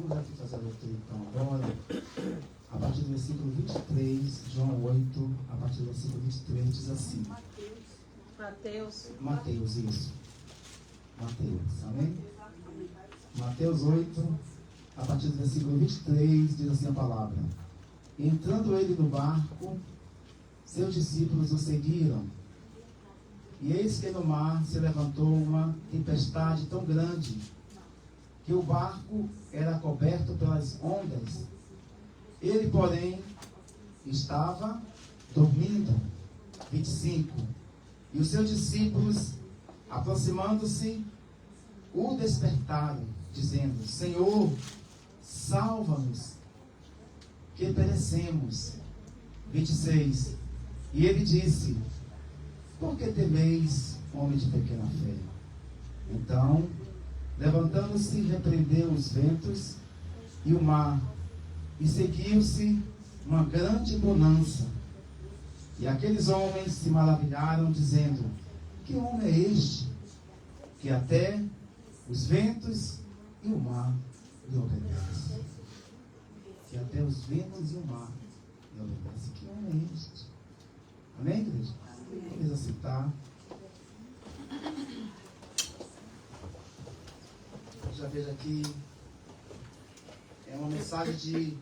Vamos aqui fazer a leitura então agora, a partir do versículo 23, João 8, a partir do versículo 23, diz assim. Mateus, isso. Mateus, amém? Mateus 8, a partir do versículo 23, diz assim a palavra. Entrando ele no barco, seus discípulos o seguiram. E eis que no mar se levantou uma tempestade tão grande, que o barco era coberto pelas ondas. Ele, porém, estava dormindo. 25. E os seus discípulos, aproximando-se, o despertaram, dizendo: Senhor, salva-nos, que perecemos. 26. E ele disse: por que temeis, homem de pequena fé? Então, levantando-se, repreendeu os ventos e o mar, e seguiu-se uma grande bonança. E aqueles homens se maravilharam, dizendo: que homem é este, que até os ventos e o mar lhe obedecem? Que até os ventos e o mar lhe obedecem. Que homem é este? Amém, igreja? Vamos aceitar. Já vejo aqui, é uma mensagem de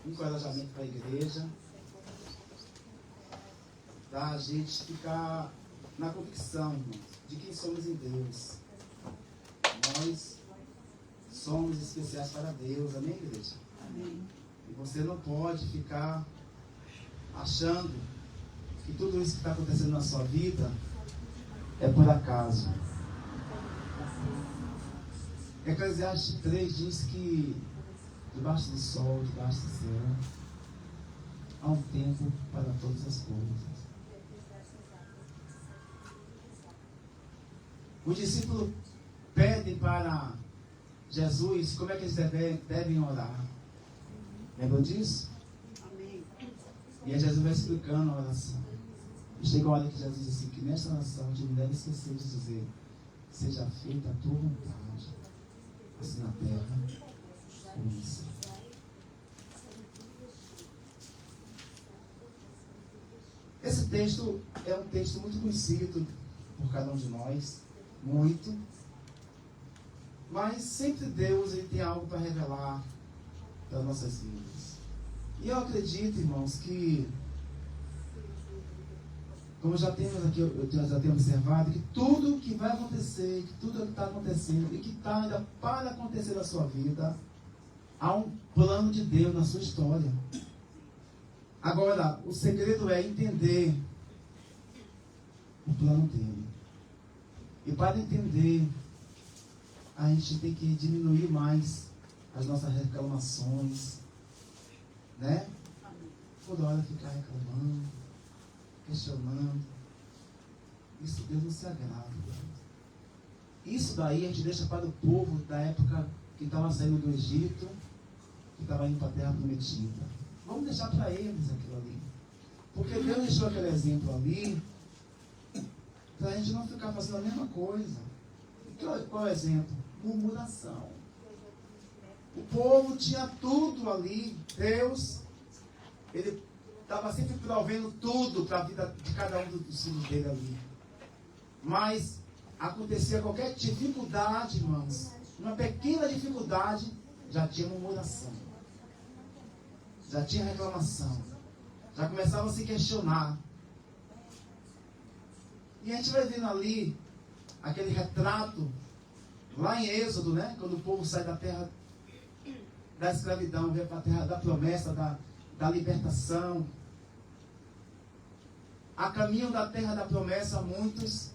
encorajamento para a igreja, para a gente ficar na convicção, irmãos, de quem somos em Deus. Nós somos especiais para Deus, amém, igreja? Amém. E você não pode ficar achando que tudo isso que está acontecendo na sua vida é por acaso. Eclesiastes 3 diz que debaixo do sol, debaixo do céu, há um tempo para todas as coisas. Os discípulos pedem para Jesus como é que eles devem orar. Lembram disso? Amém. E aí Jesus vai explicando a oração. E chega a hora que Jesus diz assim, que nesta oração a gente não deve esquecer de dizer: seja feita a tua vontade, assim na terra como no céu. Esse texto é um texto muito conhecido por cada um de nós, muito. Mas sempre Deus ele tem algo para revelar para nossas vidas. E eu acredito, irmãos, que, como já temos aqui, eu já tenho observado, que tudo que vai acontecer, que tudo que está acontecendo e que está ainda para acontecer na sua vida, há um plano de Deus na sua história. Agora, o segredo é entender o plano dele. E para entender, a gente tem que diminuir mais as nossas reclamações, né? Toda hora ficar reclamando, questionando. Isso Deus não se agrada. Isso daí a gente deixa para o povo da época que estava saindo do Egito, que estava indo para a terra prometida. Vamos deixar para eles aquilo ali. Porque Deus deixou aquele exemplo ali para a gente não ficar fazendo a mesma coisa. Qual é o exemplo? Murmuração. O povo tinha tudo ali. Deus, ele estava sempre provendo tudo para a vida de cada um dos filhos dele ali. Mas acontecia qualquer dificuldade, irmãos, uma pequena dificuldade, já tinha murmuração. Já tinha reclamação. Já começava a se questionar. E a gente vai vendo ali aquele retrato lá em Êxodo, né? Quando o povo sai da terra da escravidão, vem para a terra da promessa, da libertação. A caminho da terra da promessa, muitos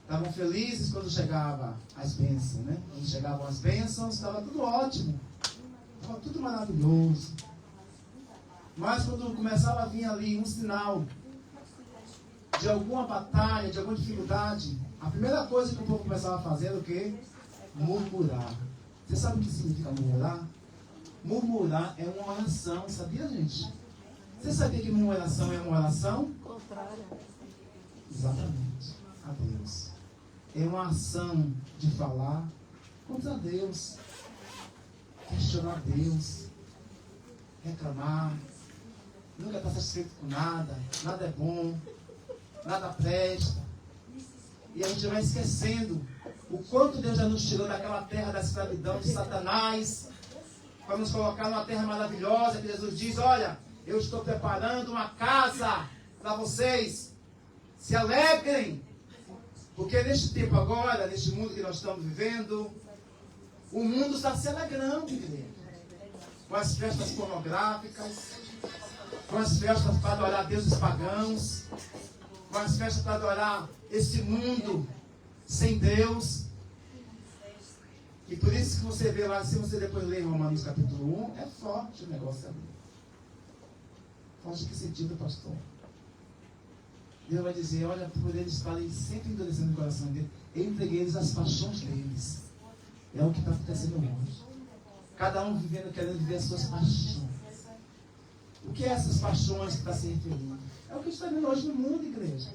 estavam felizes quando chegava as bênçãos, né? Quando chegavam as bênçãos, estava tudo ótimo. Estava tudo maravilhoso. Mas quando começava a vir ali um sinal de alguma batalha, de alguma dificuldade, a primeira coisa que o povo começava a fazer era o quê? Murmurar. Você sabe o que significa murmurar? Murmurar é uma oração, sabia, gente? Você sabia que murmuração é uma oração? Contrária. Exatamente. A Deus. É uma ação de falar contra Deus. questionar Deus, reclamar, nunca está satisfeito com nada, nada é bom, nada presta. E a gente vai esquecendo o quanto Deus já nos tirou daquela terra da escravidão de Satanás, para nos colocar numa terra maravilhosa, que Jesus diz, olha, eu estou preparando uma casa para vocês, se alegrem, porque neste tempo agora, neste mundo que nós estamos vivendo, o mundo está se alegrando, igreja, com as festas pornográficas, com as festas para adorar deuses pagãos, com as festas para adorar esse mundo sem Deus. E por isso que você vê lá, se você depois ler Romanos capítulo 1, é forte o negócio ali. Forte em que sentido, pastor? Deus vai dizer, olha, por eles estarem sempre endurecendo o coração dele, eu entreguei eles às paixões deles. É o que está acontecendo hoje. Cada um vivendo, querendo viver as suas paixões. O que é essas paixões que está se referindo? É o que está vendo hoje no mundo, igreja.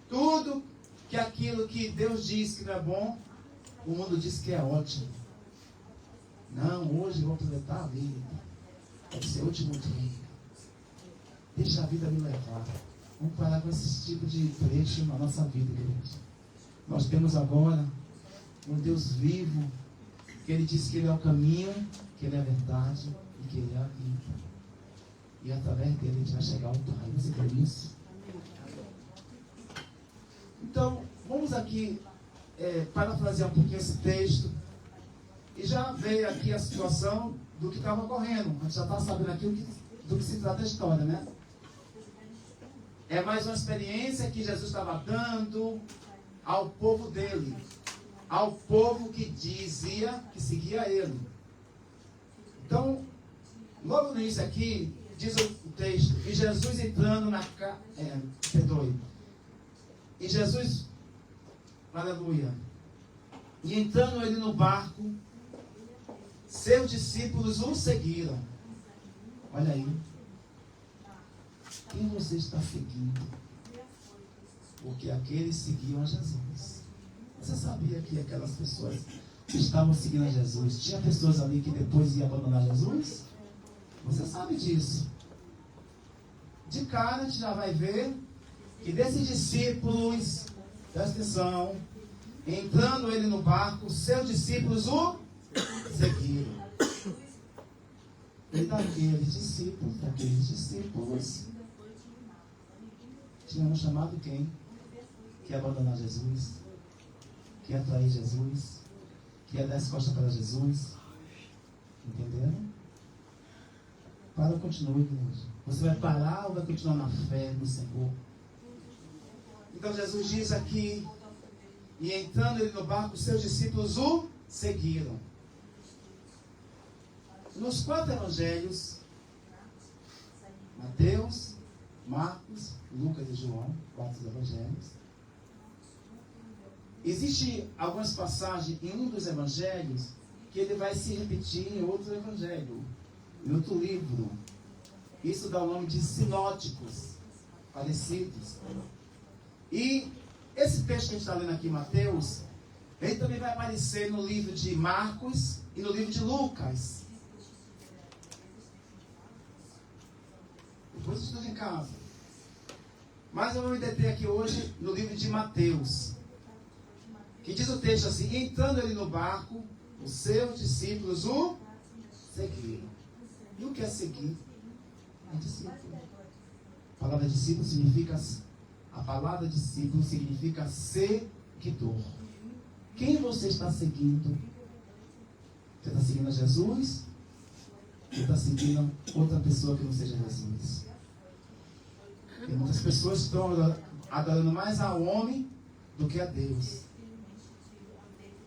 Tudo que aquilo que Deus diz que não é bom, o mundo diz que é ótimo. Não, hoje eu vou aproveitar a vida. Pode ser o último dia. Deixa a vida me levar. Vamos parar com esse tipo de trecho na nossa vida, igreja. Nós temos agora um Deus vivo, que Ele diz que Ele é o caminho, que Ele é a verdade e que Ele é a vida. E através dele a gente vai chegar ao Pai. Você crê nisso? Então, vamos aqui parafrasear um pouquinho esse texto. E já veio aqui a situação do que estava ocorrendo. A gente já está sabendo aqui do que se trata a história, né? É mais uma experiência que Jesus estava dando ao povo dele. Ao povo que dizia que seguia ele. Então, logo no início aqui, diz o texto, e Jesus entrando na casa... E Jesus, aleluia, e entrando ele no barco, seus discípulos o seguiram. Olha aí. Quem você está seguindo? Porque aqueles seguiam a Jesus. Você sabia que aquelas pessoas que estavam seguindo a Jesus, tinha pessoas ali que depois iam abandonar Jesus? Você sabe disso. De cara a gente já vai ver que desses discípulos, presta atenção, entrando ele no barco, seus discípulos o seguiram. E daqueles discípulos, tínhamos chamado quem? Que ia abandonar Jesus, que ia trair Jesus, que ia dar as costas para Jesus. Entenderam? Para ou continue, igreja? Você vai parar ou vai continuar na fé no Senhor? Então Jesus diz aqui, e entrando ele no barco, seus discípulos o seguiram. Nos 4 evangelhos, Mateus, Marcos, Lucas e João, 4 evangelhos, existem algumas passagens em um dos evangelhos que ele vai se repetir em outro evangelho, em outro livro. Isso dá o nome de sinóticos, parecidos. E esse texto que a gente está lendo aqui, Mateus, ele também vai aparecer no livro de Marcos e no livro de Lucas. Depois estuda em casa. Mas eu vou me deter aqui hoje no livro de Mateus, que diz o texto assim: entrando ele no barco, os seus discípulos o seguiram. E o que é seguir? É discípulo. A palavra discípulo significa... A palavra discípulo significa seguidor. Quem você está seguindo? Você está seguindo a Jesus? Ou está seguindo outra pessoa que não seja Jesus? Tem muitas pessoas que estão adorando mais ao homem do que a Deus.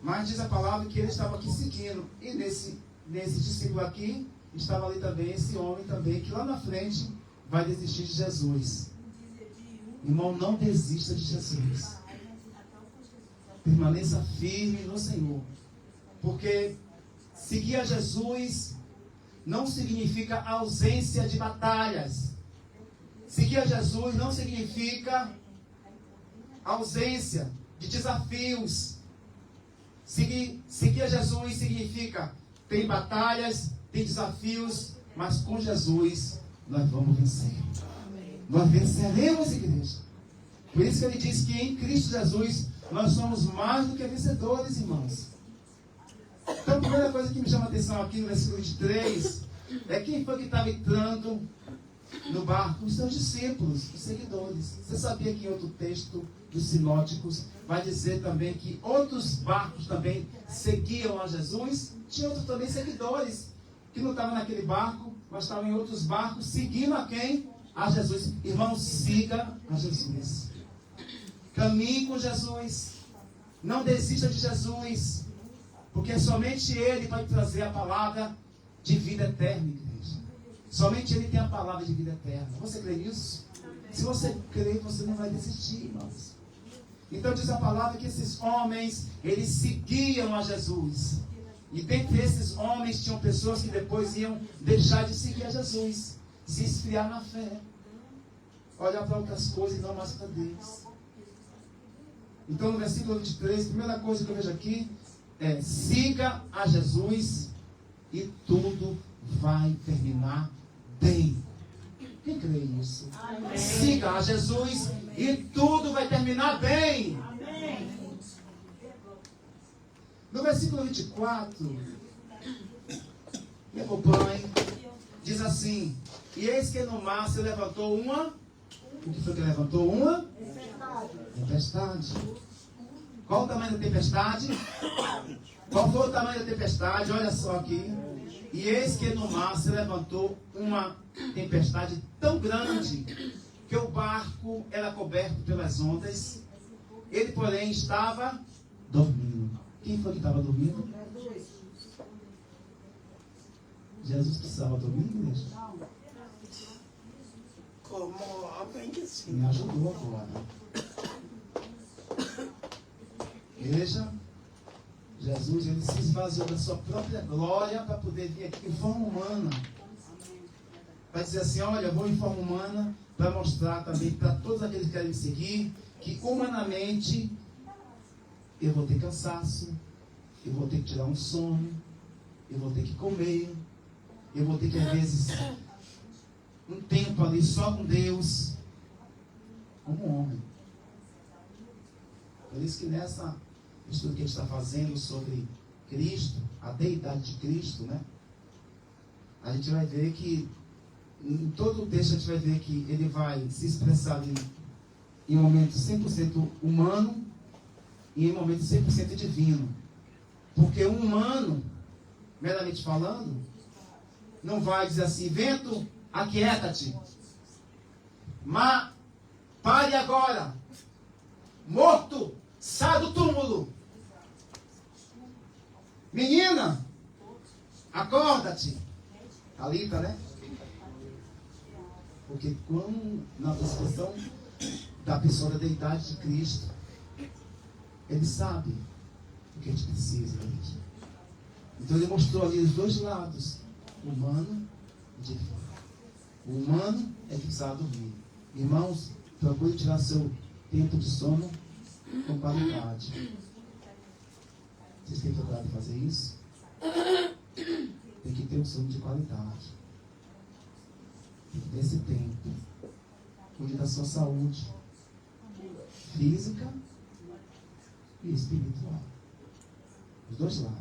Mas diz a palavra que ele estava aqui seguindo. E nesse discípulo aqui, estava ali também esse homem também, que lá na frente vai desistir de Jesus. Irmão, não desista de Jesus. Permaneça firme no Senhor. Porque seguir a Jesus não significa ausência de batalhas. Seguir a Jesus não significa ausência de desafios. Seguir a Jesus significa tem batalhas, tem desafios, mas com Jesus nós vamos vencer. Nós venceremos, igreja. Por isso que ele diz que em Cristo Jesus nós somos mais do que vencedores, irmãos. Então a primeira coisa que me chama a atenção aqui no versículo 23 é quem foi que estava entrando no barco? Os seus discípulos, os seguidores. Você sabia que em outro texto dos sinóticos vai dizer também que outros barcos também seguiam a Jesus? Tinha outros também seguidores que não estavam naquele barco, mas estavam em outros barcos seguindo a quem? A Jesus. Irmão, siga a Jesus. Caminhe com Jesus. Não desista de Jesus. Porque somente Ele vai trazer a palavra de vida eterna, igreja. Somente Ele tem a palavra de vida eterna. Você crê nisso? Se você crê, você não vai desistir, irmãos. Então diz a palavra que esses homens, eles seguiam a Jesus. E dentre esses homens tinham pessoas que depois iam deixar de seguir a Jesus. Se esfriar na fé. Olhar para outras coisas e não mais para Deus. Então no versículo 23, a primeira coisa que eu vejo aqui é: siga a Jesus e tudo vai terminar bem. Quem crê nisso? Amém. Siga a Jesus e tudo vai terminar bem. Amém. No versículo 24, me acompanhe, diz assim: e eis que no mar se levantou uma... O que foi que levantou? Uma tempestade. Qual o tamanho da tempestade? Qual foi o tamanho da tempestade? Olha só aqui. E eis que no mar se levantou uma tempestade tão grande que o barco era coberto pelas ondas. Ele, porém, estava dormindo. Quem foi que estava dormindo? Jesus precisava dormir, igreja? Como homem que sim. Me ajudou agora. Igreja, Jesus, ele se esvaziou da sua própria glória para poder vir aqui em forma humana. Para dizer assim: olha, eu vou em forma humana para mostrar também para todos aqueles que querem me seguir que humanamente eu vou ter cansaço, eu vou ter que tirar um sono, eu vou ter que comer, eu vou ter que às vezes um tempo ali só com Deus, como homem. Por isso que nessa estudo que a gente está fazendo sobre Cristo, a deidade de Cristo, né? A gente vai ver que em todo o texto a gente vai ver que ele vai se expressar em um momento 100% humano e em um momento 100% divino. Porque um humano, meramente falando, não vai dizer assim: vento, aquieta-te. Mas pare agora. Morto, sai do túmulo. Menina, acorda-te. Talita, né? Porque quando na expressão da pessoa da deidade de Cristo, ele sabe o que a gente precisa, gente. Então ele mostrou ali os dois lados, humano e divino. O humano é que precisava dormir. Irmãos, procure tirar seu tempo de sono com qualidade. Vocês têm procurado fazer isso? Tem que ter um sono de qualidade. Tem que ter esse tempo. Cuide da sua saúde física e espiritual. Os dois lados.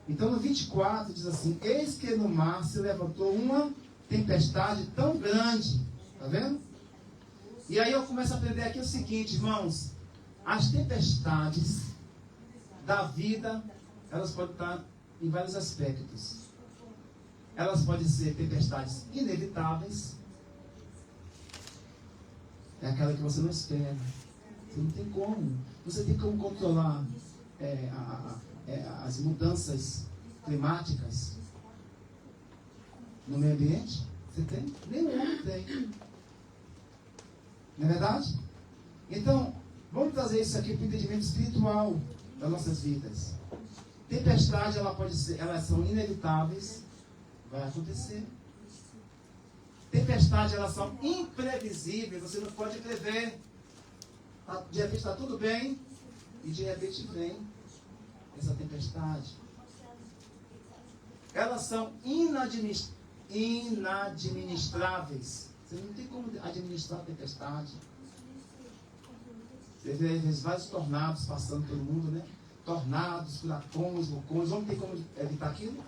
Então no 24 diz assim: eis que no mar se levantou uma tempestade tão grande. Está vendo? E aí eu começo a aprender aqui o seguinte, irmãos: as tempestades da vida, elas podem estar em vários aspectos. Elas podem ser tempestades inevitáveis. É aquela que você não espera. Você não tem como. Você tem como controlar as mudanças climáticas no meio ambiente? Você tem? Nenhum homem tem. Não é verdade? Então, vamos trazer isso aqui para o entendimento espiritual das nossas vidas. Tempestade, elas são inevitáveis, vai acontecer. Tempestade, elas são imprevisíveis, você não pode prever. De repente está tudo bem e de repente vem essa tempestade. elas são inadministráveis. Você não tem como administrar a tempestade. Você vê vários tornados passando pelo mundo, né? Tornados, furacões, vulcões. Não tem como evitar aquilo?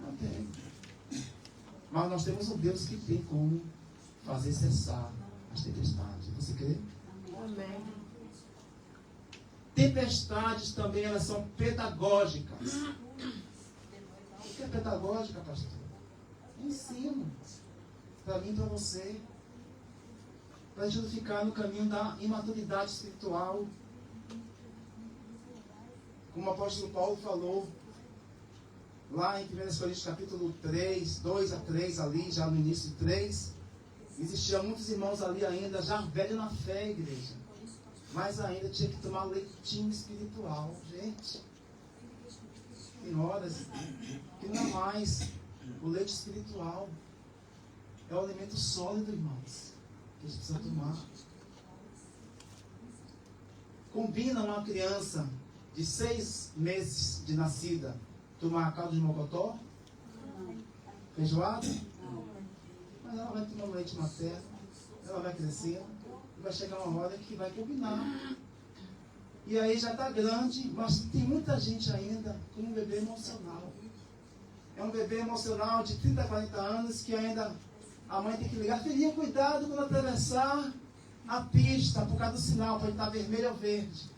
Não tem. Mas nós temos um Deus que tem como fazer cessar as tempestades. Você crê? Amém. Tempestades também, elas são pedagógicas. O que é pedagógica, pastor? Ensino. Para mim e para você. Para a gente não ficar no caminho da imaturidade espiritual. Como o apóstolo Paulo falou, lá em 1 Coríntios capítulo 3, 2 a 3 ali, já no início 3, existiam muitos irmãos ali ainda, já velhos na fé, igreja. Mas ainda tinha que tomar leitinho espiritual. Gente, tem horas que não é mais o leite espiritual. É o alimento sólido, irmãos, que a gente precisa tomar. Combina uma criança de 6 meses de nascida tomar caldo de mocotó? Feijoada? Mas ela vai tomar leite materno, ela vai crescendo, e vai chegar uma hora que vai combinar. E aí já está grande, mas tem muita gente ainda com um bebê emocional. É um bebê emocional de 30, 40 anos que ainda a mãe tem que ligar. Filhinha, cuidado quando atravessar a pista, por causa do sinal, pode estar vermelho ou verde.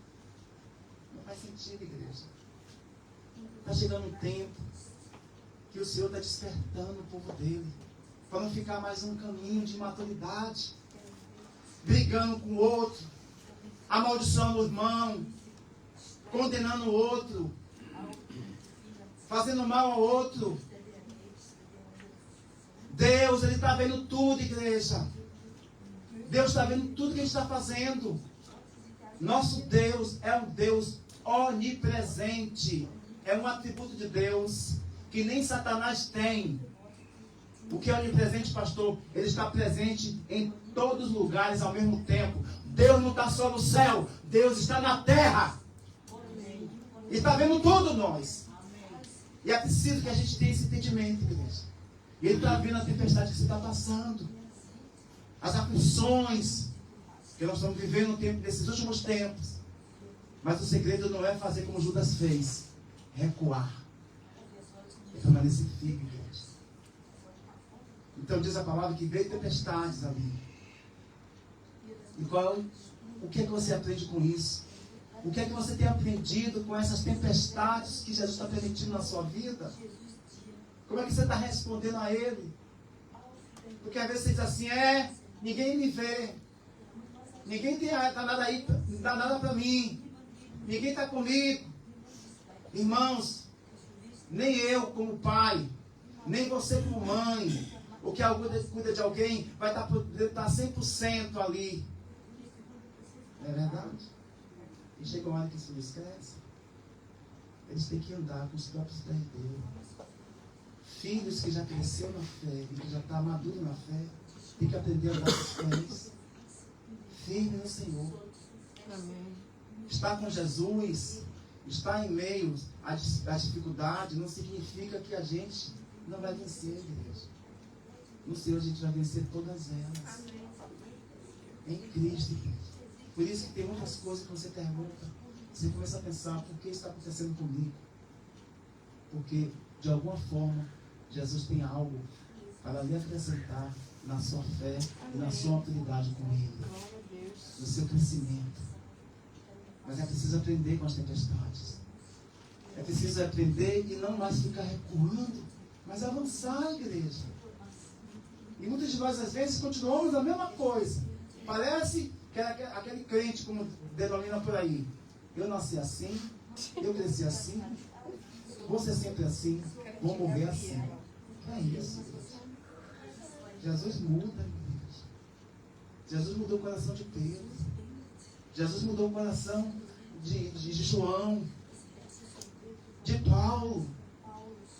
Não faz sentido, igreja. Está chegando um tempo que o Senhor está despertando o povo dele, para não ficar mais um caminho de imaturidade, brigando com o outro, amaldiçoando o irmão, condenando o outro, fazendo mal ao outro. Deus, Ele está vendo tudo, igreja. Deus está vendo tudo que a gente está fazendo. Nosso Deus é um Deus onipresente. É um atributo de Deus que nem Satanás tem. O que é onipresente, pastor? Ele está presente em todos os lugares ao mesmo tempo. Deus não está só no céu, Deus está na terra. E está vendo tudo nós. E é preciso que a gente tenha esse entendimento, igreja. E Ele está vendo a tempestade que você está passando. As aflições que nós estamos vivendo no tempo desses últimos tempos. Mas o segredo não é fazer como Judas fez. Recuar. E permanecer firme, igreja. Então diz a palavra que veio tempestades ali. E o que é que você aprende com isso? O que é que você tem aprendido com essas tempestades que Jesus está permitindo na sua vida? Como é que você está respondendo a Ele? Porque às vezes você diz assim, ninguém me vê. Ninguém dá nada aí, não dá nada para mim. Ninguém está comigo. Irmãos, nem eu como pai, nem você como mãe, ou que alguém cuida de alguém, vai estar 100% ali. Não é verdade? E chega uma hora que isso esquece. Eles têm que andar com os próprios pés dele. Filhos que já cresceu na fé e que já está maduro na fé, tem que aprender a andar com os pés. Firme no Senhor. Amém. Estar com Jesus, estar em meio à dificuldade, não significa que a gente não vai vencer, igreja. No Senhor a gente vai vencer todas elas. Amém. Em Cristo, igreja. Por isso que tem muitas coisas que você pergunta. Você começa a pensar, por que isso está acontecendo comigo? Porque, de alguma forma, Jesus tem algo para lhe acrescentar na sua fé e na sua autoridade com Ele. No seu crescimento. Mas é preciso aprender com as tempestades. É preciso aprender e não mais ficar recuando, mas avançar, igreja. E muitos de nós, às vezes, continuamos a mesma coisa. Parece que é aquele crente, como denomina por aí. Eu nasci assim, eu cresci assim, vou ser sempre assim, vou morrer assim. É isso, igreja. Jesus muda, igreja. Jesus mudou o coração de Pedro. Jesus mudou o coração de João, de Paulo.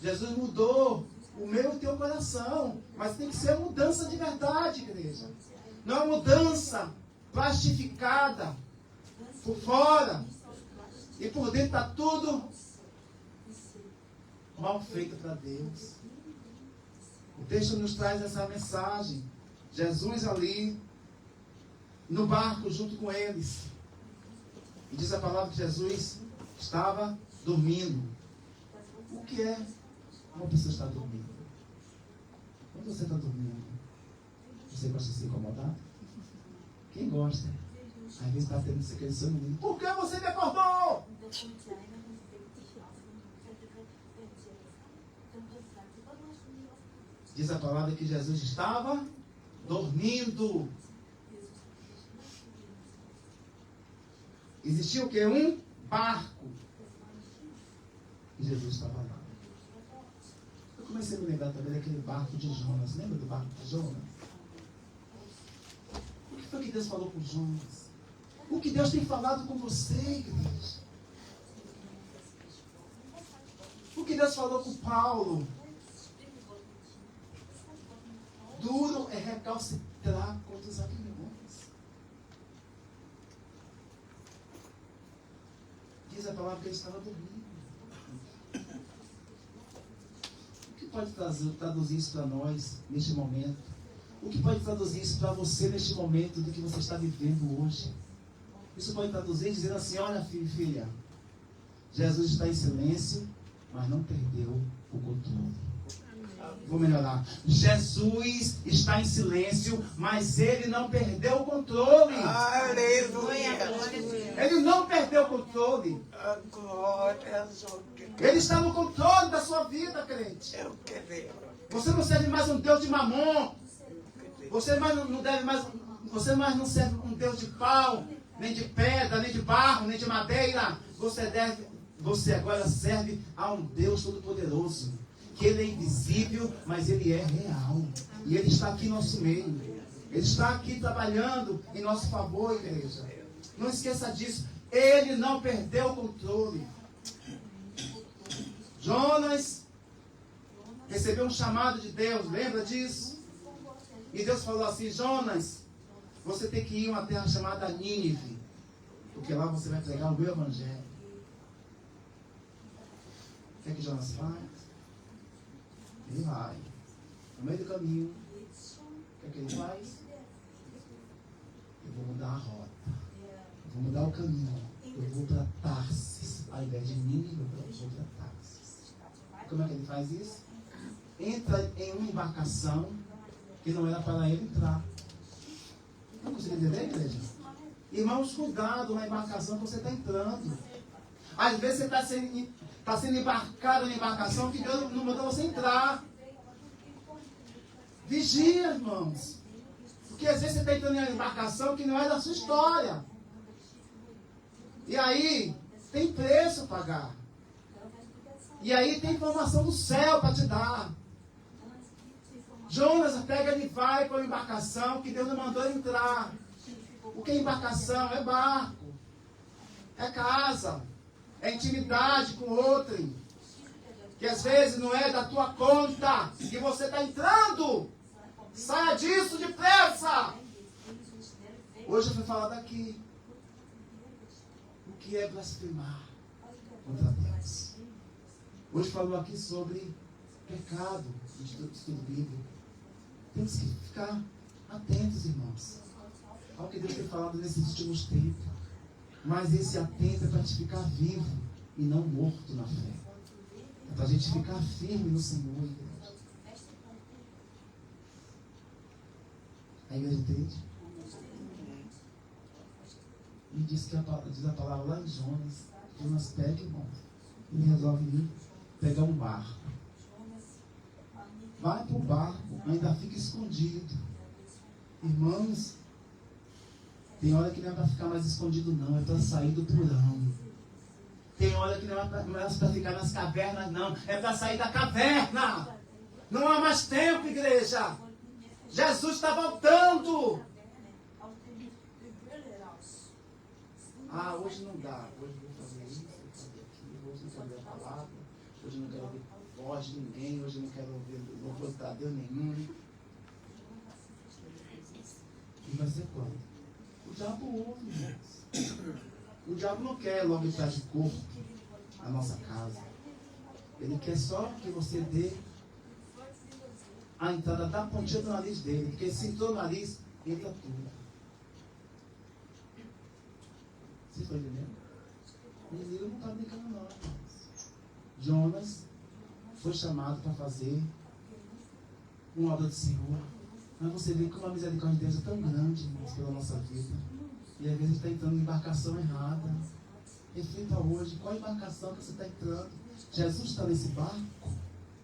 Jesus mudou o meu e o teu coração. Mas tem que ser mudança de verdade, igreja. Não é mudança plastificada por fora. E por dentro está tudo mal feita para Deus. O texto nos traz essa mensagem. Jesus ali, no barco junto com eles. E diz a palavra que Jesus estava dormindo. O que é uma pessoa estar dormindo? Quando você está dormindo, você gosta de se incomodar? Quem gosta? Às vezes está tendo aquele sono. Por que você me acordou? Diz a palavra que Jesus estava dormindo. Existia o quê? Um barco. E Jesus estava lá. Eu comecei a me lembrar também daquele barco de Jonas. Lembra do barco de Jonas? O que foi que Deus falou com Jonas? O que Deus tem falado com você, igreja? O que Deus falou com Paulo? Duro é recalcitrar contra os aguilhões. Diz a palavra que ele estava dormindo. O que pode traduzir isso para nós neste momento? O que pode traduzir isso para você neste momento do que você está vivendo hoje? Isso pode traduzir dizendo assim: olha, filha, Jesus está em silêncio, mas não perdeu o controle. Vou melhorar. Jesus está em silêncio, mas ele não perdeu o controle. Aleluia. Ele não perdeu o controle. Ele está no controle da sua vida, crente. Você não serve mais um Deus de mamon. Você mais não serve um Deus de pau, nem de pedra, nem de barro, nem de madeira. Você agora serve a um Deus Todo-Poderoso. Que ele é invisível, mas ele é real. E ele está aqui em nosso meio. Ele está aqui trabalhando em nosso favor, igreja. Não esqueça disso. Ele não perdeu o controle. Jonas recebeu um chamado de Deus, lembra disso? E Deus falou assim: Jonas, você tem que ir a uma terra chamada Nínive, porque lá você vai pregar o meu evangelho. O que é que Jonas faz? Ele vai. No meio do caminho, o que é que ele faz? Eu vou mudar a rota. Eu vou mudar o caminho. Eu vou para Tarsis. Ao invés de Nínive, eu vou para Tarsis. Como é que ele faz isso? Entra em uma embarcação que não era para ele entrar. Não consegue entender, igreja? Irmãos, cuidado na embarcação que você está entrando. Às vezes você está sendo embarcado na embarcação que Deus não mandou você entrar. Vigia, irmãos. Porque às vezes você está entrando em uma embarcação que não é da sua história. E aí, tem preço a pagar. E aí tem informação do céu para te dar. Jonas pega e vai para uma embarcação que Deus não mandou entrar. O que é embarcação? É barco. É casa. É intimidade com outro. Que às vezes não é da tua conta. Que você está entrando. Saia disso depressa. Hoje eu fui falar daqui. O que é blasfemar contra Deus? Hoje falou aqui sobre pecado. Estudo bíblico. Temos que ficar atentos, irmãos, ao que Deus tem falado nesses últimos tempos. Mas esse atento é para te ficar vivo e não morto na fé. É para a gente ficar firme no Senhor, igreja. A igreja entende? E diz a palavra lá em Jonas. Jonas pega, irmão. Ele resolve ir pegar um barco. Vai para o barco, ainda fica escondido. Irmãos, tem hora que não é para ficar mais escondido não, é para sair do porão. Tem hora que não é para ficar nas cavernas não, é para sair da caverna. Não há mais tempo, igreja. Jesus está voltando. Ah, hoje não dá. Hoje eu vou fazer isso, vou fazer aquilo. Hoje não quero ver a palavra. Hoje não quero ouvir voz de ninguém. Hoje não quero ouvir louvor para Deus nenhum. E vai ser quando? O diabo ouve, irmãos. O diabo não quer logo entrar de corpo na nossa casa. Ele quer só que você dê a entrada da pontinha do nariz dele. Porque se entrou no nariz, entra tudo. Vocês estão entendendo? O inimigo não está brincando não. Jonas foi chamado para fazer uma obra do Senhor. Mas você vê como a misericórdia de Deus é tão grande, irmãos, pela nossa vida. E às vezes está entrando em embarcação errada. Reflita hoje, qual embarcação que você está entrando? Jesus está nesse barco?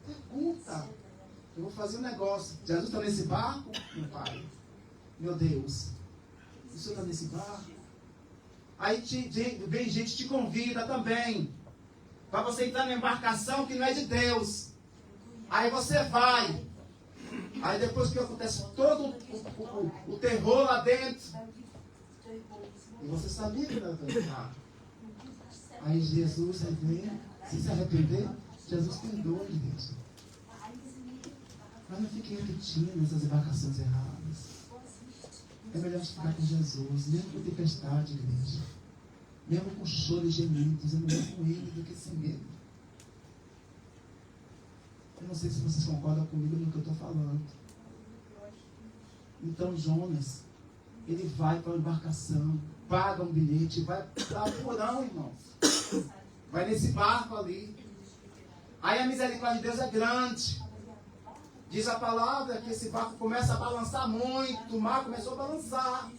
Pergunta. Eu vou fazer um negócio. Jesus está nesse barco? Meu Pai, meu Deus, o Senhor está nesse barco? Aí vem gente te convida também para você entrar numa embarcação que não é de Deus. Aí você vai. Aí depois que acontece todo o terror lá dentro, e você sabia que não ia entrar. Aí Jesus vem, se arrepender, Jesus perdoa, igreja. Mas não fique repetindo essas embarcações erradas. É melhor ficar com Jesus, mesmo com tempestade, igreja. Mesmo com choro e gemidos, é melhor com Ele do que sem Ele. Eu não sei se vocês concordam comigo no que eu estou falando. Então Jonas, ele vai para a embarcação, paga um bilhete, vai para o porão, irmãos. Vai nesse barco ali. Aí a misericórdia de Deus é grande. Diz a palavra que esse barco começa a balançar muito. O mar começou a balançar.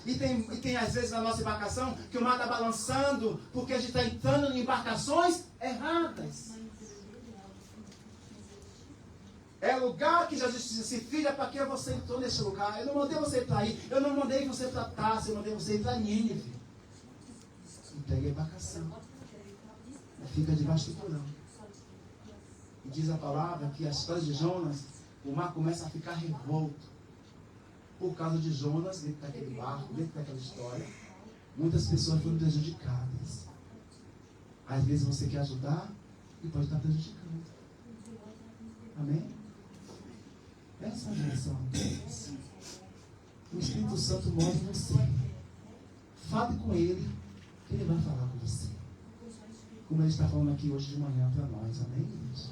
E tem às vezes na nossa embarcação que o mar está balançando porque a gente está entrando em embarcações erradas. É lugar que Jesus disse, filha, para que você entrou nesse lugar? Eu não mandei você para aí. Eu não mandei você para Tarso. Eu mandei você para Nínive. E pega a embarcação. E fica debaixo do porão. E diz a palavra que a história de Jonas, o mar começa a ficar revolto. Por causa de Jonas, dentro daquele barco, dentro daquela história, muitas pessoas foram prejudicadas. Às vezes você quer ajudar e pode estar prejudicando. Amém? Essa é a direção de Deus. O Espírito Santo move você. Fale com Ele, que Ele vai falar com você. Como Ele está falando aqui hoje de manhã para nós. Amém, igreja?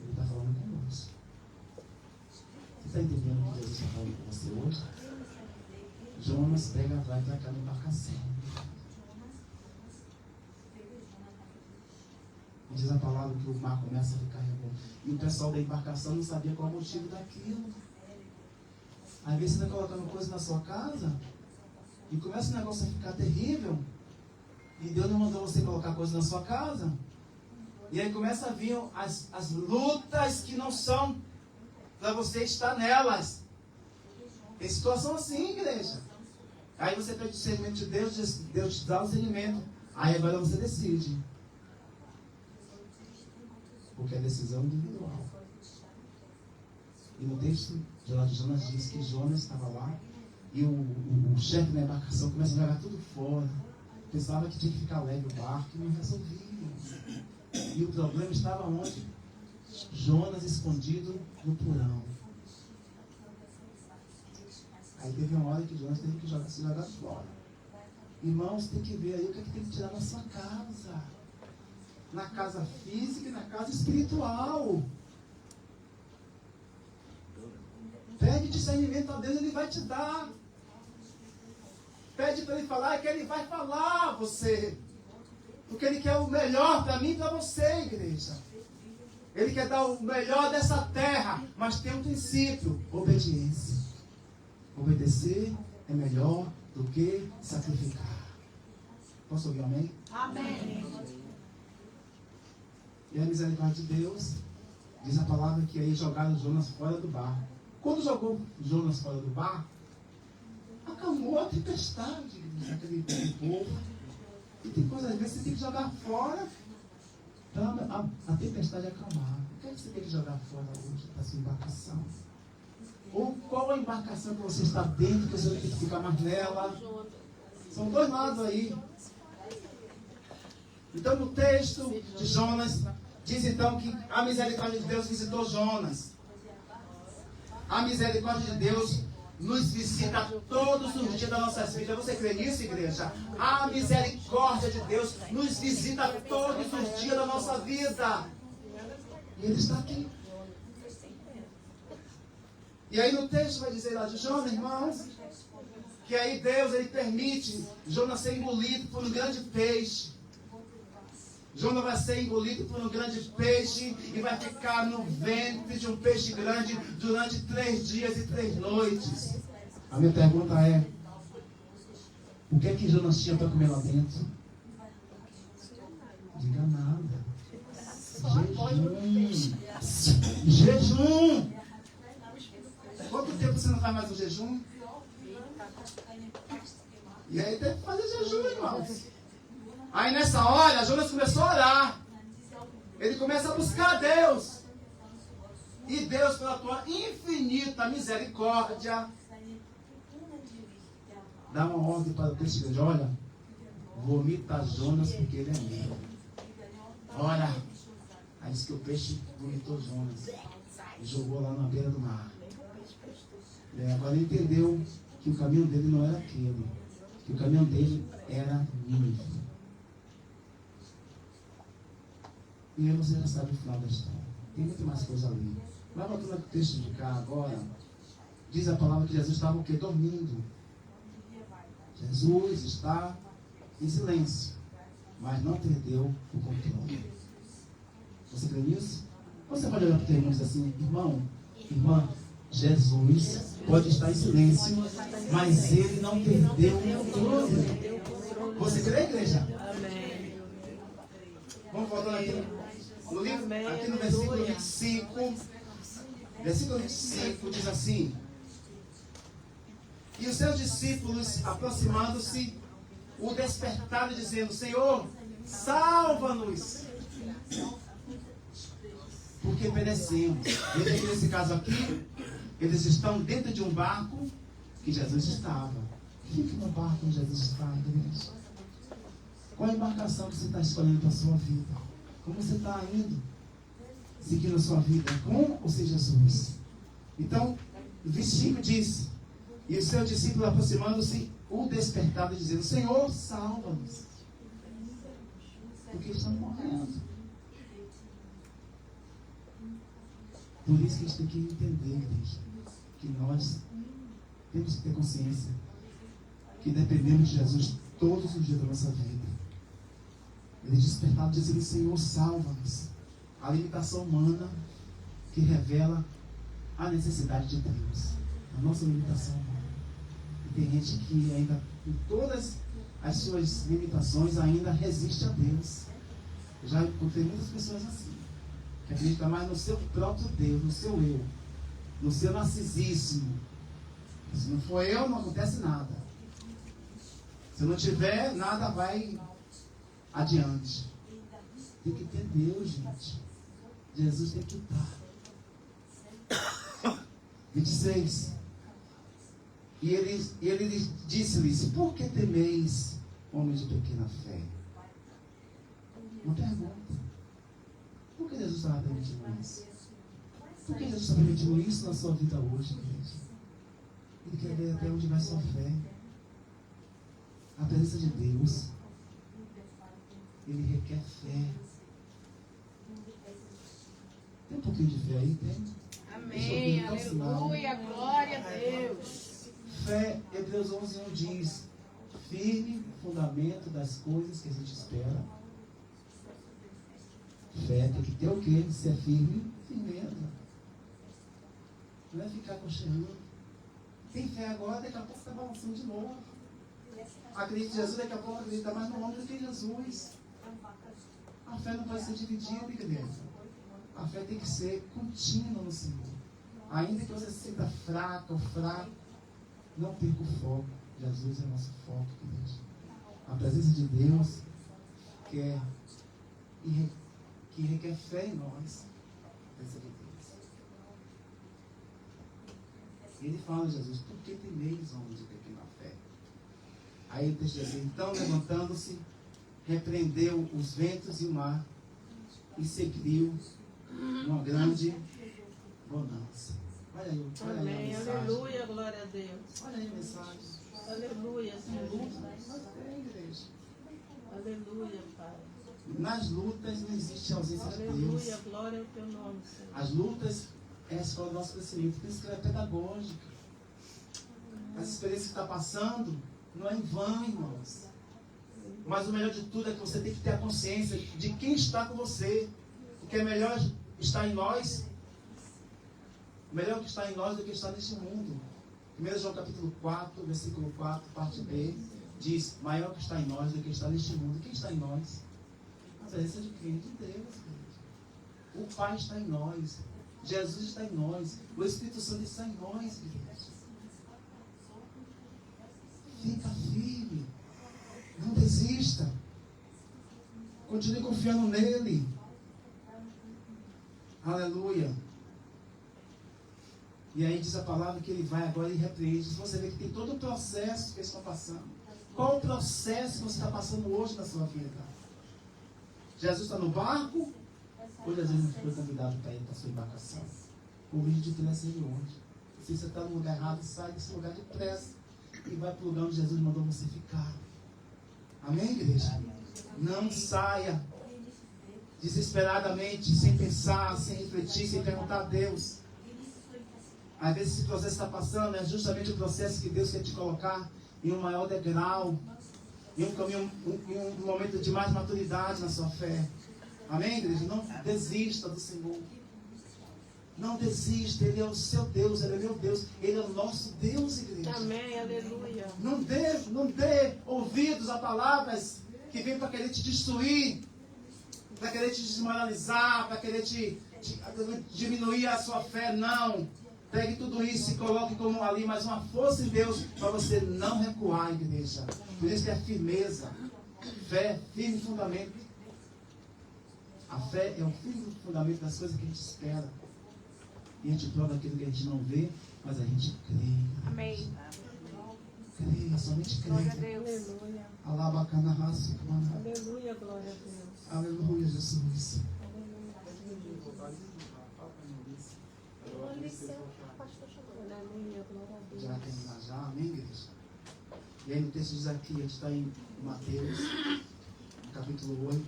Ele está falando conosco. Você está entendendo o que Deus está falando com você hoje? Jonas pega, vai para cá na embarcação. Diz a palavra que o mar começa a ficar revolto. E o pessoal da embarcação não sabia qual o motivo daquilo. Às vezes você está colocando coisa na sua casa e começa o negócio a ficar terrível. E Deus não mandou você colocar coisa na sua casa. E aí começa a vir as lutas que não são para você estar nelas. Tem situação assim, igreja. Aí você pede o discernimento de Deus, Deus te dá o discernimento. Aí agora você decide. Porque é decisão individual. E no texto de Jonas diz que Jonas estava lá e o chefe da embarcação começa a jogar tudo fora. Pensava que tinha que ficar leve o barco e não resolvia. E o problema estava onde? Jonas escondido no porão. Aí teve uma hora que Jonas teve que se jogar fora. Irmãos, tem que ver aí o que tem que tirar na sua casa. Na casa física e na casa espiritual. Pede discernimento a Deus, Ele vai te dar. Pede para Ele falar, que Ele vai falar a você. Porque Ele quer o melhor para mim e para você, igreja. Ele quer dar o melhor dessa terra, mas tem um princípio: obediência. Obedecer é melhor do que sacrificar. Posso ouvir amém? Amém. E a misericórdia de Deus, diz a palavra que aí jogaram Jonas fora do barco. Quando jogou Jonas fora do barco, acalmou a tempestade daquele povo. E tem coisas, às vezes, você tem que jogar fora para a tempestade acalmar. O que é que você tem que jogar fora hoje da sua embarcação? Ou qual a embarcação que você está dentro, que você tem que ficar mais nela? São dois lados aí. Então, no texto de Jonas, diz então que a misericórdia de Deus visitou Jonas. A misericórdia de Deus nos visita todos os dias das nossas vidas. Você crê nisso, igreja? A misericórdia de Deus nos visita todos os dias da nossa vida. E Ele está aqui. E aí no texto vai dizer lá de Jonas, irmãos, que aí Deus, Ele permite Jonas ser engolido por um grande peixe. Jonas vai ser engolido por um grande peixe e vai ficar no ventre de um peixe grande durante 3 dias e 3 noites. A minha pergunta é, o que é que Jonas tinha para comer lá dentro? Diga nada. Jejum. Jejum. Quanto tempo você não faz mais um jejum? E aí tem que fazer jejum, irmãos. Aí nessa hora, Jonas começou a orar. Ele começa a buscar a Deus. E Deus, pela tua infinita misericórdia, dá uma ordem para o peixe grande. Olha, vomita Jonas porque ele é meu. Olha. Aí diz que o peixe vomitou Jonas. E jogou lá na beira do mar. Agora ele entendeu que o caminho dele não era aquele. Que o caminho dele era Nínive. E aí você já sabe o final da história. Tem muito mais coisa ali. Mas voltando ao texto de cá agora, diz a palavra que Jesus estava o quê? Dormindo. Jesus está em silêncio, mas não perdeu o controle. Você crê nisso? Você pode olhar para o teu irmão e dizer assim, irmão, irmã, Jesus pode estar em silêncio, mas ele não perdeu o controle. Você crê, igreja? Amém. Vamos voltar aqui no livro, aqui no versículo 25. Versículo 25 diz assim: e os seus discípulos, aproximando-se, o despertaram, dizendo, Senhor, salva-nos, porque perecemos. Veja que nesse caso aqui, eles estão dentro de um barco que Jesus estava. Fique no barco onde Jesus está, igreja. Qual a embarcação que você está escolhendo para a sua vida? Como você está indo? Seguindo a sua vida com ou sem Jesus? Então, o 25 diz, e os seus discípulos aproximando-se, o despertaram, dizendo, Senhor, salva-nos, porque estamos morrendo. Por isso que a gente tem que entender, igreja, que nós temos que ter consciência que dependemos de Jesus todos os dias da nossa vida. Ele despertado dizendo, Senhor, salva-nos. A limitação humana que revela a necessidade de Deus. A nossa limitação humana. E tem gente que ainda, com todas as suas limitações, ainda resiste a Deus. Eu já encontrei muitas pessoas assim, que acreditam mais no seu próprio Deus, no seu eu, no seu narcisismo. Se não for eu, não acontece nada. Se não tiver, nada vai adiante. Tem que ter Deus, gente. Jesus tem que estar. 26. E ele disse-lhes, por que temeis, homens de pequena fé? Uma pergunta. Por que Jesus estava permitindo isso? Por que Jesus está permitindo isso na sua vida hoje, igreja? Ele quer ver até onde vai sua fé. A presença de Deus, Ele requer fé. Tem um pouquinho de fé aí? Tem? Amém. Aleluia. Glória a Deus. Fé, Hebreus 11:1 diz, firme fundamento das coisas que a gente espera. Fé tem que ter o quê? Ser firme, firmeza. Não é ficar cocheando. Tem fé agora, daqui a pouco está balançando de novo. Acredita em Jesus, daqui a pouco acredita mais no homem do que em Jesus. A fé não pode ser dividida, igreja. A fé tem que ser contínua no Senhor. Ainda que você se sinta fraca ou fraco, não perca o foco. Jesus é nosso foco, igreja. A presença de Deus quer que requer fé em nós. A presença de Deus. Ele fala, Jesus, por que temeis, homens de pequena fé? Aí o texto diz assim, então levantando-se, repreendeu os ventos e o mar e seguiu uma grande bonança. Olha aí, olha aí a Amém. mensagem. Aleluia, glória a Deus. Olha aí a mensagem. Aleluia, Senhor. É, igreja. Aleluia, Pai. Nas lutas não existe ausência de Deus. Aleluia, glória ao teu nome, Senhor. As lutas é a escola do nosso crescimento. Por isso que ela é pedagógica. As experiências que está passando não é em vão, irmãos. Mas o melhor de tudo é que você tem que ter a consciência de quem está com você. Porque é melhor estar em nós. Melhor que está em nós do que estar neste mundo. 1 João capítulo 4, versículo 4, parte B, diz: maior que está em nós do que está neste mundo. Quem está em nós? A presença de quem? De Deus. Querido. O Pai está em nós. Jesus está em nós. O Espírito Santo está em nós, queridos. Fica firme. Não desista. Continue confiando nele. Aleluia. E aí diz a palavra que ele vai agora e repreende. Você vê que tem todo o processo que eles estão passando. Qual o processo que você está passando hoje na sua vida? Jesus está no barco? Ou Jesus não foi convidado para ir para a sua embarcação? O vídeo de pressa ele hoje. Se você está no lugar errado, sai desse lugar depressa e vai para o lugar onde Jesus mandou você ficar. Amém, igreja? Não saia desesperadamente, sem pensar, sem refletir, sem perguntar a Deus. Às vezes esse processo está passando, é justamente o processo que Deus quer te colocar em um maior degrau, em um caminho, em um momento de mais maturidade na sua fé. Amém, igreja? Não desista do Senhor. Não desista, Ele é o seu Deus, Ele é meu Deus, Ele é o nosso Deus, igreja. Amém, aleluia. Não dê ouvidos a palavras que vêm para querer te destruir, para querer te desmoralizar, para querer te diminuir a sua fé. Não. Pegue tudo isso e coloque como ali mais uma força em Deus para você não recuar, igreja. Por isso que é firmeza. Fé, firme fundamento. A fé é o firme fundamento das coisas que a gente espera. E a gente prova aquilo que a gente não vê, mas a gente crê. Amém. Crê, somente crê. Glória a Deus. Aleluia. Alabacana raça. Aleluia, glória a Deus. Aleluia, Jesus. Aleluia, glória a Deus. Já terminar já, amém, igreja? E aí no texto diz aqui, a gente está em Mateus, no capítulo 8,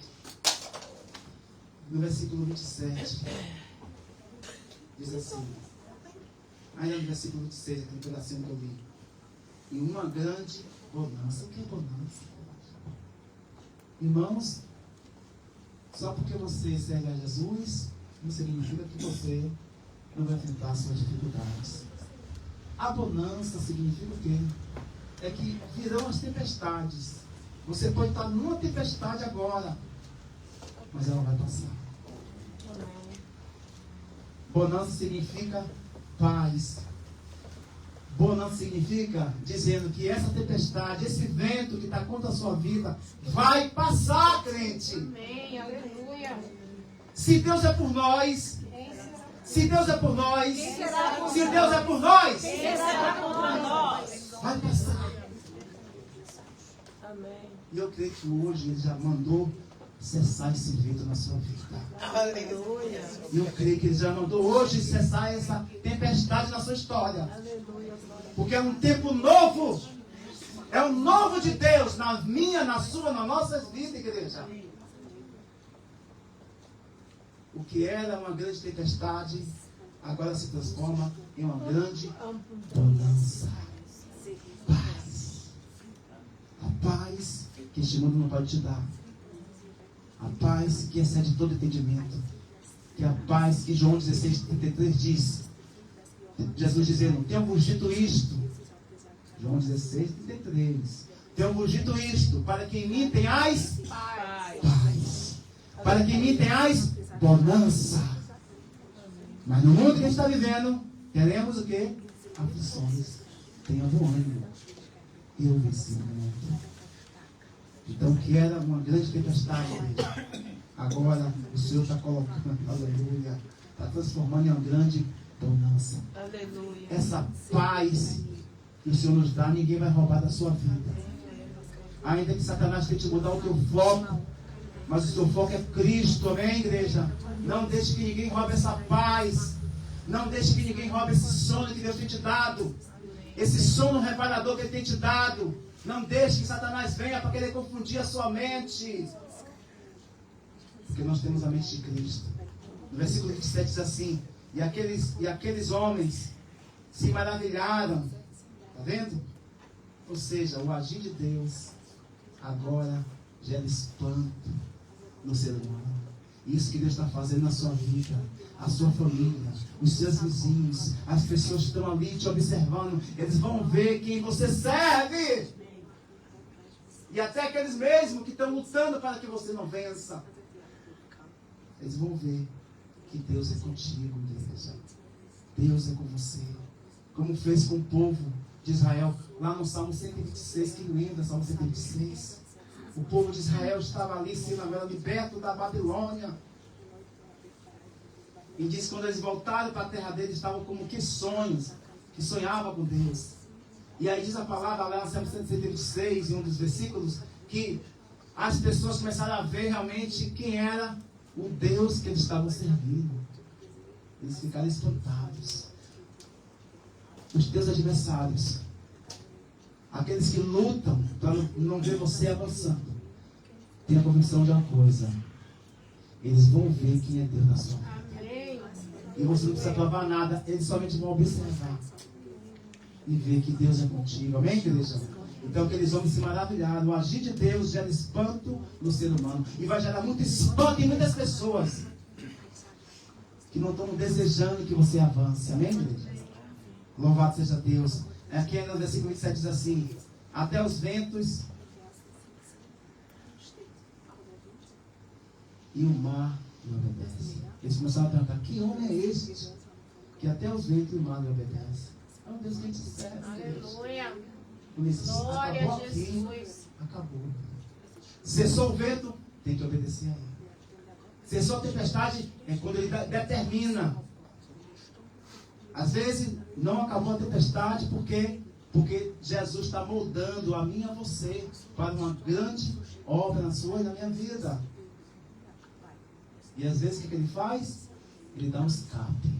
no versículo 27. Diz assim, ainda no versículo 26, aquele pedacinho que eu li. E uma grande bonança. O que é bonança? Irmãos, só porque você serve a Jesus, não significa que você não vai enfrentar suas dificuldades. A bonança significa o quê? É que virão as tempestades. Você pode estar numa tempestade agora, mas ela vai passar. Bonança significa paz. Bonança significa dizendo que essa tempestade, esse vento que está contra a sua vida, vai passar, crente. Amém, aleluia. Se Deus é por nós, se Deus é por nós, se Deus é por nós, vai passar. Amém. E eu creio que hoje Ele já mandou cessar esse vento na sua vida. Aleluia. E eu creio que Ele já mandou hoje cessar essa tempestade na sua história. Aleluia, glória a Deus. Porque é um tempo novo. É um novo de Deus na minha, na sua, nas nossas vidas, igreja. O que era uma grande tempestade, agora se transforma em uma grande bonança. Paz. A paz que este mundo não pode te dar. A paz que excede todo entendimento. Que é a paz que João 16:33 diz. Jesus dizendo, tenho-vos dito isto. João 16:33. Tenho-vos dito isto, para que em mim tenhais paz. Para que em mim tenhais bonança. Mas no mundo que a gente está vivendo, teremos o quê? Aflições. Tenha bom ânimo. Eu venci o mundo. Então, que era uma grande tempestade, agora o Senhor está colocando, aleluia, está transformando em uma grande bonança. Aleluia. Essa paz que o Senhor nos dá, ninguém vai roubar da sua vida. Ainda que Satanás tente mudar o teu foco, mas o seu foco é Cristo, amém, igreja? Não deixe que ninguém roube essa paz. Não deixe que ninguém roube esse sono que Deus tem te dado. Esse sono reparador que Ele tem te dado. Não deixe que Satanás venha para querer confundir a sua mente. Porque nós temos a mente de Cristo. No versículo 27 diz assim: E aqueles homens se maravilharam. Está vendo? Ou seja, o agir de Deus agora gera espanto no ser humano. Isso que Deus está fazendo na sua vida, a sua família, os seus vizinhos, as pessoas que estão ali te observando, eles vão ver quem você serve. E até aqueles mesmos que estão lutando para que você não vença, eles vão ver que Deus é contigo, igreja. Deus é com você. Como fez com o povo de Israel, lá no Salmo 126, que lembra Salmo 126? O povo de Israel estava ali sendo agora liberto da Babilônia. E diz que quando eles voltaram para a terra deles, estavam como que sonhos, que sonhavam com Deus. E aí diz a palavra lá no Salmo 126, em um dos versículos, que as pessoas começaram a ver realmente quem era o Deus que eles estavam servindo. Eles ficaram espantados. Os teus adversários, aqueles que lutam para não ver você avançando, tenha a convicção de uma coisa: eles vão ver quem é Deus na sua vida. Amém. E você não precisa provar nada, eles somente vão observar e ver que Deus é contigo. Amém, igreja? Então aqueles homens se maravilharam. O agir de Deus gera espanto no ser humano. E vai gerar muito espanto em muitas pessoas que não estão desejando que você avance. Amém, igreja? Louvado seja Deus. Aqui no versículo 27 diz assim: até os ventos e o mar lhe obedecem. Eles começaram a perguntar: que homem é este que até os ventos e o mar lhe obedecem? É um Deus que a gente serve. Aleluia. Glória Glória a Jesus. Acabou. Cessou o vento, tem que obedecer a ele. Cessou a tempestade, é quando ele determina. Às vezes não acabou a tempestade porque Jesus está moldando a mim e a você para uma grande obra na sua e na minha vida. E às vezes o que ele faz? Ele dá um escape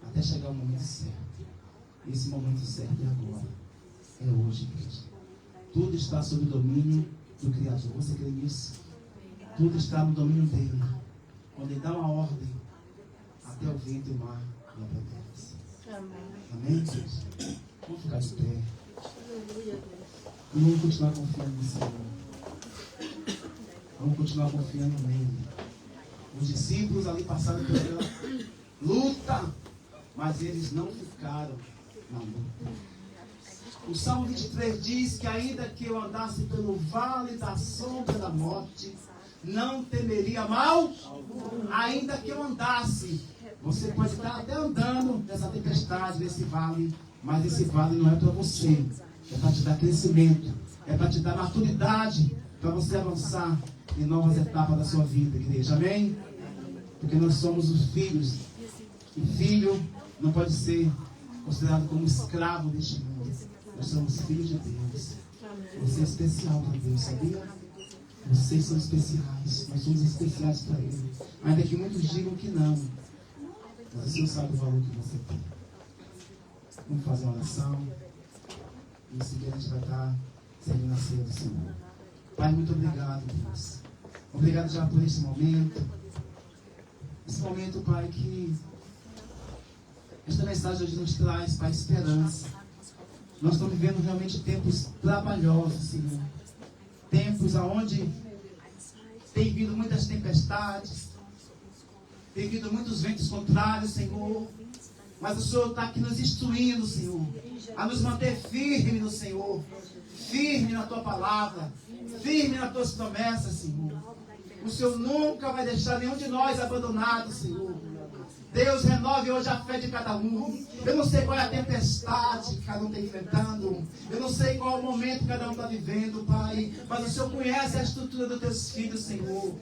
até chegar o momento certo. E esse momento certo é agora. É hoje, igreja. Tudo está sob o domínio do Criador. Você crê nisso? Tudo está no domínio dele. Quando ele dá uma ordem, até o vento e o mar lhe obedecem. Amém, igreja? Vamos ficar de pé. E vamos continuar confiando no Senhor. Vamos continuar confiando nele. Os discípulos ali passaram pela luta, mas eles não ficaram na luta. O Salmo 23 diz que ainda que eu andasse pelo vale da sombra da morte, não temeria mal. Ainda que eu andasse. Você pode estar até andando nessa tempestade, nesse vale, mas esse vale não é para você. É para te dar crescimento. É para te dar maturidade, para você avançar em novas etapas da sua vida, igreja. Amém? Porque nós somos os filhos. E filho não pode ser considerado como escravo deste mundo. Nós somos filhos de Deus. Você é especial para Deus, sabia? Vocês são especiais. Nós somos especiais para Ele. Ainda que muitos digam que não. Mas você não sabe o valor que você tem. Vamos fazer uma oração. E em seguida a gente vai estar servindo a ceia do Senhor. Pai, muito obrigado, Deus. Obrigado já por esse momento. Esse momento, Pai, que esta mensagem hoje nos traz, Pai, esperança. Nós estamos vivendo realmente tempos trabalhosos, Senhor. Tempos onde tem vindo muitas tempestades, tem vindo muitos ventos contrários, Senhor. Mas o Senhor está aqui nos instruindo, Senhor, a nos manter firme no Senhor, firme na Tua palavra, firme nas Tuas promessas, Senhor. O Senhor nunca vai deixar nenhum de nós abandonado, Senhor. Deus, renove hoje a fé de cada um. Eu não sei qual é a tempestade que cada um está enfrentando. Eu não sei qual é o momento que cada um está vivendo, Pai. Mas o Senhor conhece a estrutura dos teus filhos, Senhor.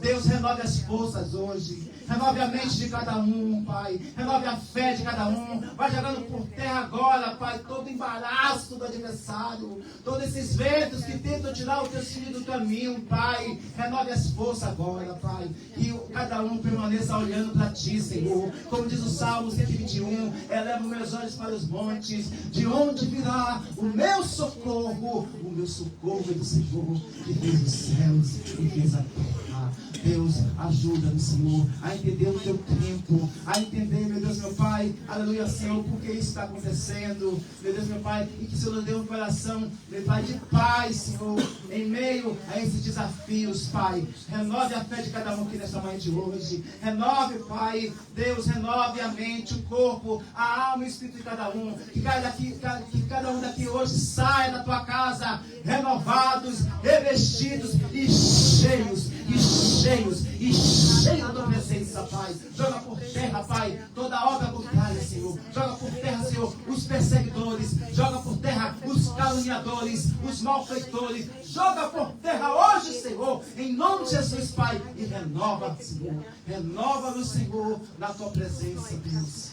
Deus, renove as forças hoje. Renove a mente de cada um, Pai. Renove a fé de cada um. Vai jogando por terra agora, Pai, todo embaraço do adversário. Todos esses ventos que tentam tirar o teu filho do caminho, Pai. Renove as forças agora, Pai. Que cada um permaneça olhando para ti, Senhor. Como diz o Salmo 121, eleva meus olhos para os montes, de onde virá o meu socorro? O meu socorro é do Senhor, que fez os céus e fez a terra. Deus, ajuda-nos, Senhor, a entender o teu tempo, a entender, meu Deus, meu Pai, aleluia, Senhor, porque isso está acontecendo, meu Deus, meu Pai, e que o Senhor nos dê um coração, meu Pai, de paz, Senhor, em meio a esses desafios, Pai. Renove a fé de cada um aqui nesta manhã de hoje, renove, Pai, Deus, renove a mente, o corpo, a alma e o espírito de cada um, que cada um daqui hoje saia da tua casa renovados, revestidos e cheios da tua presença, Pai. Joga por terra, Pai, toda obra contrária, Senhor. Joga por terra, Senhor, os perseguidores. Joga por terra os caluniadores, os malfeitores. Joga por terra hoje, Senhor, em nome de Jesus, Pai. E renova, Senhor. Renova-nos, Senhor, na tua presença, Deus.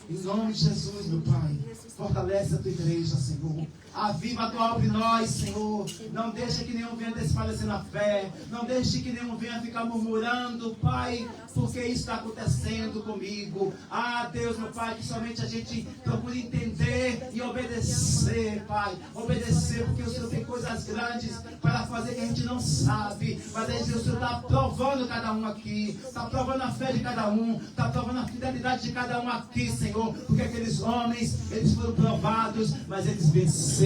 Em nome de Jesus, meu Pai. Fortalece a tua igreja, Senhor. Aviva a tua obra em nós, Senhor. Não deixe que nenhum venha desfalecer na fé. Não deixe que nenhum venha ficar murmurando, Pai, porque isso está acontecendo comigo. Ah, Deus, meu Pai, que somente a gente procure entender e obedecer, Pai. Obedecer, porque o Senhor tem coisas grandes para fazer que a gente não sabe. Mas aí, o Senhor está provando cada um aqui. Está provando a fé de cada um. Está provando a fidelidade de cada um aqui, Senhor. Porque aqueles homens, eles foram provados, mas eles venceram.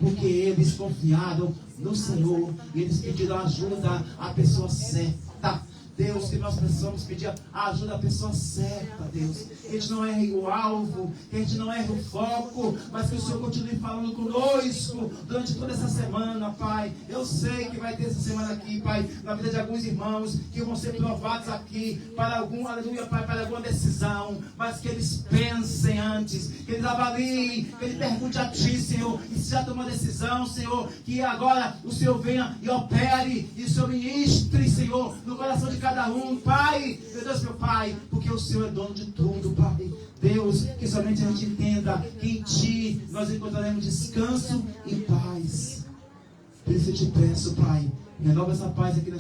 Porque eles confiaram no Senhor e eles pediram ajuda à pessoa certa. Deus, que nós precisamos pedir a ajuda à pessoa certa, Deus. Que a gente não erre o alvo, que a gente não erre o foco, mas que o Senhor continue falando conosco durante toda essa semana, Pai. Eu sei que vai ter essa semana aqui, Pai, na vida de alguns irmãos que vão ser provados aqui para algum, aleluia, Pai, para alguma decisão, mas que eles pensem antes, que eles avaliem, que ele pergunte a Ti, Senhor, e se já tomou decisão, Senhor, que agora o Senhor venha e opere, e o Senhor ministre, Senhor, no coração de cada um, Pai, meu Deus, meu Pai, porque o Senhor é dono de tudo, Pai. Deus, que somente a gente entenda que em Ti nós encontraremos descanso e paz. Por isso eu te peço, Pai, renova essa paz aqui na